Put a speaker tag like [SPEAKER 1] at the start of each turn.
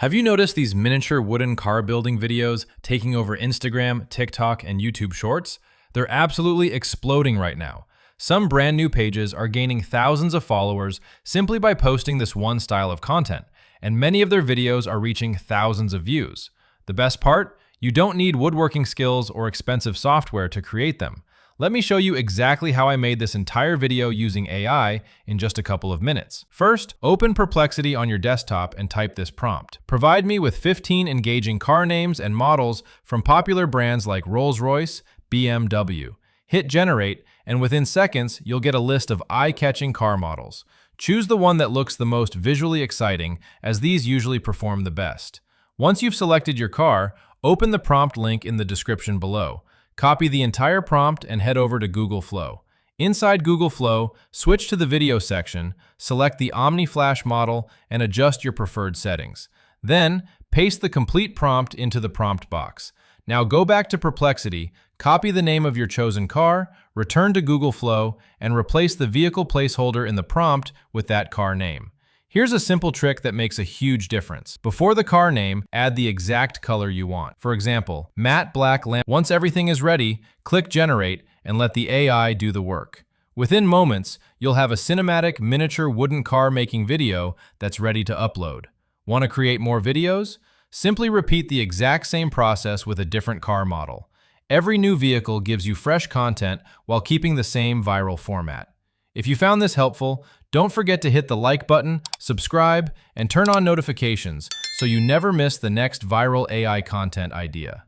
[SPEAKER 1] Have you noticed these miniature wooden car building videos taking over Instagram, TikTok, and YouTube Shorts? They're absolutely exploding right now. Some brand new pages are gaining thousands of followers simply by posting this one style of content, and many of their videos are reaching thousands of views. The best part? You don't need woodworking skills or expensive software to create them. Let me show you exactly how I made this entire video using AI in just a couple of minutes. First, open Perplexity on your desktop and type this prompt. Provide me with 15 engaging car names and models from popular brands like Rolls-Royce, BMW. Hit generate, and within seconds, you'll get a list of eye-catching car models. Choose the one that looks the most visually exciting, as these usually perform the best. Once you've selected your car, open the prompt link in the description below. Copy the entire prompt and head over to Google Flow. Inside Google Flow, switch to the video section, select the OmniFlash model, and adjust your preferred settings. Then, paste the complete prompt into the prompt box. Now go back to Perplexity, copy the name of your chosen car, return to Google Flow, and replace the vehicle placeholder in the prompt with that car name. Here's a simple trick that makes a huge difference. Before the car name, add the exact color you want. For example, matte black lamp. Once everything is ready, click Generate and let the AI do the work. Within moments, you'll have a cinematic miniature wooden car making video that's ready to upload. Want to create more videos? Simply repeat the exact same process with a different car model. Every new vehicle gives you fresh content while keeping the same viral format. If you found this helpful, don't forget to hit the like button, subscribe, and turn on notifications so you never miss the next viral AI content idea.